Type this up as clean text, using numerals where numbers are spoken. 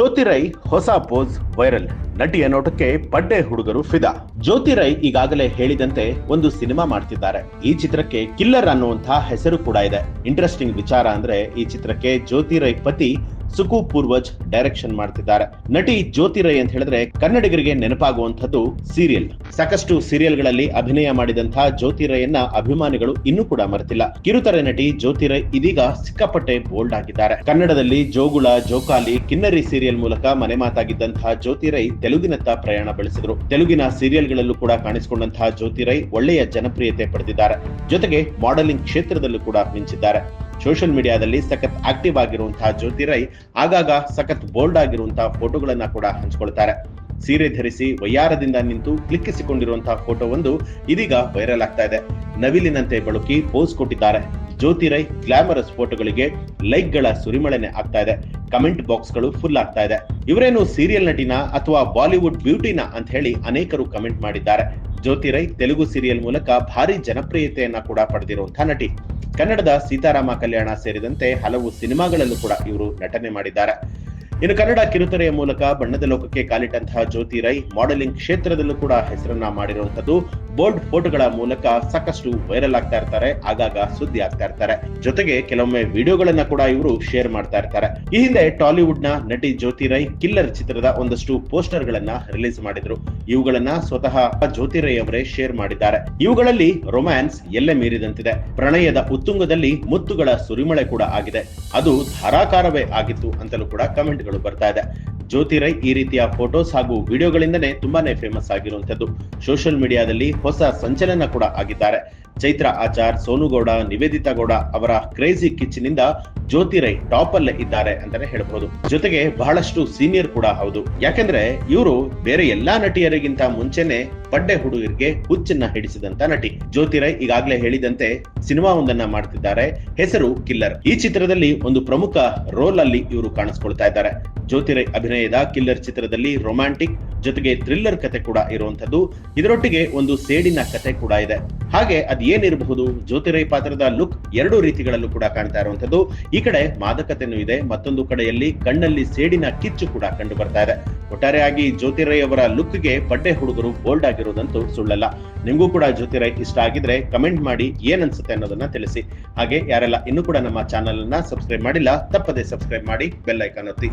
ಜ್ಯೋತಿ ರೈ ಹೊಸ pose viral. ನಟಿಯ ನೋಟಕ್ಕೆ ಪಡ್ಡೆ ಹುಡುಗರು ಫಿದಾ. ಜ್ಯೋತಿ ರೈ ಈಗಾಗಲೇ ಹೇಳಿದಂತೆ ಒಂದು ಸಿನಿಮಾ ಮಾಡ್ತಿದ್ದಾರೆ. ಈ ಚಿತ್ರಕ್ಕೆ ಕಿಲ್ಲರ್ ಅನ್ನುವಂತಹ ಹೆಸರು ಕೂಡ ಇದೆ. ಇಂಟ್ರೆಸ್ಟಿಂಗ್ ವಿಚಾರ ಅಂದ್ರೆ ಈ ಚಿತ್ರಕ್ಕೆ ಜ್ಯೋತಿ ರೈ ಪತಿ ಸುಕು ಪೂರ್ವಜ್ ಡೈರೆಕ್ಷನ್ ಮಾಡ್ತಿದ್ದಾರೆ. ನಟಿ ಜ್ಯೋತಿ ರೈ ಅಂತ ಹೇಳಿದ್ರೆ ಕನ್ನಡಿಗರಿಗೆ ನೆನಪಾಗುವಂತದ್ದು ಸೀರಿಯಲ್. ಸಾಕಷ್ಟು ಸೀರಿಯಲ್ಗಳಲ್ಲಿ ಅಭಿನಯ ಮಾಡಿದಂತಹ ಜ್ಯೋತಿ ರೈಯನ್ನ ಅಭಿಮಾನಿಗಳು ಇನ್ನೂ ಕೂಡ ಮರೆತಿಲ್ಲ. ಕಿರುತೆರೆ ನಟಿ ಜ್ಯೋತಿ ರೈ ಇದೀಗ ಸಿಕ್ಕಾಪಟ್ಟೆ ಬೋಲ್ಡ್ ಆಗಿದ್ದಾರೆ. ಕನ್ನಡದಲ್ಲಿ ಜೋಗುಳ, ಜೋಕಾಲಿ, ಕಿನ್ನರಿ ಸೀರಿಯಲ್ ಮೂಲಕ ಮನೆ ಮಾತಾಗಿದ್ದಂತಹ ಜ್ಯೋತಿ ರೈ ತೆಲುಗಿನತ್ತ ಪ್ರಯಾಣ ಬೆಳೆಸಿದ್ರು. ತೆಲುಗಿನ ಸೀರಿಯಲ್ಗಳಲ್ಲೂ ಕೂಡ ಕಾಣಿಸಿಕೊಂಡಂತಹ ಜ್ಯೋತಿ ರೈ ಒಳ್ಳೆಯ ಜನಪ್ರಿಯತೆ ಪಡೆದಿದ್ದಾರೆ. ಜೊತೆಗೆ ಮಾಡೆಲಿಂಗ್ ಕ್ಷೇತ್ರದಲ್ಲೂ ಕೂಡ ಮಿಂಚಿದ್ದಾರೆ. ಸೋಷಿಯಲ್ ಮೀಡಿಯಾದಲ್ಲಿ ಸಖತ್ ಆಕ್ಟಿವ್ ಆಗಿರುವಂತಹ ಜ್ಯೋತಿ ರೈ ಆಗಾಗ ಸಖತ್ ಬೋಲ್ಡ್ ಆಗಿರುವಂತಹ ಫೋಟೋಗಳನ್ನ ಕೂಡ ಹಂಚಿಕೊಳ್ತಾರೆ. ಸೀರೆ ಧರಿಸಿ ವಯ್ಯಾರದಿಂದ ನಿಂತು ಕ್ಲಿಕ್ಕಿಸಿಕೊಂಡಿರುವಂತಹ ಫೋಟೋ ಒಂದು ಇದೀಗ ವೈರಲ್ ಆಗ್ತಾ ಇದೆ. ನವಿಲಿನಂತೆ ಬಳುಕಿ ಪೋಸ್ ಕೊಟ್ಟಿದ್ದಾರೆ. ಜ್ಯೋತಿ ರೈ ಗ್ಲಾಮರಸ್ ಫೋಟೋಗಳಿಗೆ ಲೈಕ್ ಗಳ ಸುರಿಮಳೆನೆ ಆಗ್ತಾ ಇದೆ. ಕಮೆಂಟ್ ಬಾಕ್ಸ್ ಗಳು ಫುಲ್ ಆಗ್ತಾ ಇದೆ. ಇವರೇನು ಸೀರಿಯಲ್ ನಟಿನ ಅಥವಾ ಬಾಲಿವುಡ್ ಬ್ಯೂಟಿನ ಅಂತ ಹೇಳಿ ಅನೇಕರು ಕಮೆಂಟ್ ಮಾಡಿದ್ದಾರೆ. ಜ್ಯೋತಿ ರೈ ತೆಲುಗು ಸೀರಿಯಲ್ ಮೂಲಕ ಭಾರಿ ಜನಪ್ರಿಯತೆಯನ್ನ ಕೂಡ ಪಡೆದಿರುವಂತಹ ನಟಿ. ಕನ್ನಡದ ಸೀತಾರಾಮ ಕಲ್ಯಾಣ ಸೇರಿದಂತೆ ಹಲವು ಸಿನಿಮಾಗಳಲ್ಲೂ ಕೂಡ ಇವರು ನಟನೆ ಮಾಡಿದ್ದಾರೆ. ಇನ್ನು ಕನ್ನಡ ಕಿರುತೆರೆಯ ಮೂಲಕ ಬಣ್ಣದ ಲೋಕಕ್ಕೆ ಕಾಲಿಟ್ಟಂತಹ ಜ್ಯೋತಿ ರೈ ಮಾಡೆಲಿಂಗ್ ಕ್ಷೇತ್ರದಲ್ಲೂ ಕೂಡ ಹೆಸರನ್ನ ಮಾಡಿರುವಂತದ್ದು. ಬೋಲ್ಡ್ ಫೋಟೋಗಳ ಮೂಲಕ ಸಾಕಷ್ಟು ವೈರಲ್ ಆಗ್ತಾ ಇರ್ತಾರೆ, ಆಗಾಗ ಸುದ್ದಿ ಆಗ್ತಾ ಇರ್ತಾರೆ. ಜೊತೆಗೆ ಕೆಲವೊಮ್ಮೆ ವಿಡಿಯೋಗಳನ್ನ ಕೂಡ ಇವರು ಶೇರ್ ಮಾಡ್ತಾ ಇರ್ತಾರೆ. ಈ ಹಿಂದೆ ಟಾಲಿವುಡ್ ನ ನಟಿ ಜ್ಯೋತಿ ರೈ ಕಿಲ್ಲರ್ ಚಿತ್ರದ ಒಂದಷ್ಟು ಪೋಸ್ಟರ್ ಗಳನ್ನ ರಿಲೀಸ್ ಮಾಡಿದ್ರು. ಇವುಗಳನ್ನ ಸ್ವತಃ ಜ್ಯೋತಿ ರೈ ಅವರೇ ಶೇರ್ ಮಾಡಿದ್ದಾರೆ. ಇವುಗಳಲ್ಲಿ ರೊಮ್ಯಾನ್ಸ್ ಎಲ್ಲೆ ಮೀರಿದಂತಿದೆ. ಪ್ರಣಯದ ಉತ್ತುಂಗದಲ್ಲಿ ಮುತ್ತುಗಳ ಸುರಿಮಳೆ ಕೂಡ ಆಗಿದೆ. ಅದು ಧಾರಾಕಾರವೇ ಆಗಿತ್ತು ಅಂತಲೂ ಕೂಡ ಕಮೆಂಟ್ ಬರ್ತಾ ಇದೆ. ಜ್ಯೋತಿ ರೈ ಈ ರೀತಿಯ ಫೋಟೋಸ್ ಹಾಗೂ ವಿಡಿಯೋಗಳಿಂದನೇ ತುಂಬಾನೇ ಫೇಮಸ್ ಆಗಿರುವಂತದ್ದು. ಸೋಷಿಯಲ್ ಮೀಡಿಯಾದಲ್ಲಿ ಹೊಸ ಸಂಚಲನ ಕೂಡ ಆಗಿದ್ದಾರೆ. ಚೈತ್ರ ಆಚಾರ್, ಸೋನು ಗೌಡ, ನಿವೇದಿತಾ ಗೌಡ ಅವರ ಕ್ರೇಜಿ ಕಿಚ್ಚಿನಿಂದ ಜ್ಯೋತಿ ರೈ ಟಾಪ್ ಅಲ್ಲೇ ಇದ್ದಾರೆ ಅಂತಾನೆ ಹೇಳಬಹುದು. ಜೊತೆಗೆ ಬಹಳಷ್ಟು ಸೀನಿಯರ್ ಕೂಡ ಹೌದು. ಯಾಕಂದ್ರೆ ಇವರು ಬೇರೆ ಎಲ್ಲಾ ನಟಿಯರಿಗಿಂತ ಮುಂಚೆನೆ ಪಡ್ಡೆ ಹುಡುಗರಿಗೆ ಹುಚ್ಚನ್ನ ಹಿಡಿಸಿದಂತ ನಟಿ. ಜ್ಯೋತಿ ರೈ ಈಗಾಗಲೇ ಹೇಳಿದಂತೆ ಸಿನಿಮಾ ಒಂದನ್ನ ಮಾಡ್ತಿದ್ದಾರೆ. ಹೆಸರು ಕಿಲ್ಲರ್. ಈ ಚಿತ್ರದಲ್ಲಿ ಒಂದು ಪ್ರಮುಖ ರೋಲ್ ಅಲ್ಲಿ ಇವರು ಕಾಣಿಸ್ಕೊಳ್ತಾ ಇದ್ದಾರೆ. ಜ್ಯೋತಿ ರೈ ಅಭಿನಯದ ಕಿಲ್ಲರ್ ಚಿತ್ರದಲ್ಲಿ ರೊಮ್ಯಾಂಟಿಕ್ ಜೊತೆಗೆ ಥ್ರಿಲ್ಲರ್ ಕತೆ ಕೂಡ ಇರುವಂತದ್ದು. ಇದರೊಟ್ಟಿಗೆ ಒಂದು ಸೇಡಿನ ಕತೆ ಕೂಡ ಇದೆ. ಹಾಗೆ ಅದ್ ಏನಿರಬಹುದು, ಜ್ಯೋತಿ ರೈ ಪಾತ್ರದ ಲುಕ್ ಎರಡು ರೀತಿಗಳಲ್ಲೂ ಕೂಡ ಕಾಣ್ತಾ ಇರುವಂತದ್ದು. ಈ ಕಡೆ ಮಾದಕತೆನೂ ಇದೆ, ಮತ್ತೊಂದು ಕಡೆಯಲ್ಲಿ ಕಣ್ಣಲ್ಲಿ ಸೇಡಿನ ಕಿಚ್ಚು ಕೂಡ ಕಂಡು ಬರ್ತಾ ಇದೆ. ಒಟ್ಟಾರೆಯಾಗಿ ಜ್ಯೋತಿ ರೈ ಅವರ ಲುಕ್ಗೆ ಪಡ್ಡೆ ಹುಡುಗರು ಬೋಲ್ಡ್ ಆಗಿರುವುದಂತೂ ಸುಳ್ಳಲ್ಲ. ನಿಮ್ಗೂ ಕೂಡ ಜ್ಯೋತಿ ರೈ ಇಷ್ಟ ಆಗಿದ್ರೆ ಕಮೆಂಟ್ ಮಾಡಿ ಏನ್ ಅನ್ಸುತ್ತೆ ಅನ್ನೋದನ್ನ ತಿಳಿಸಿ. ಹಾಗೆ ಯಾರೆಲ್ಲ ಇನ್ನೂ ಕೂಡ ನಮ್ಮ ಚಾನೆಲ್ ಅನ್ನ ಸಬ್ಸ್ಕ್ರೈಬ್ ಮಾಡಿಲ್ಲ, ತಪ್ಪದೆ ಸಬ್ಸ್ಕ್ರೈಬ್ ಮಾಡಿ, ಬೆಲ್ ಐಕಾನ್ ಒತ್ತಿ.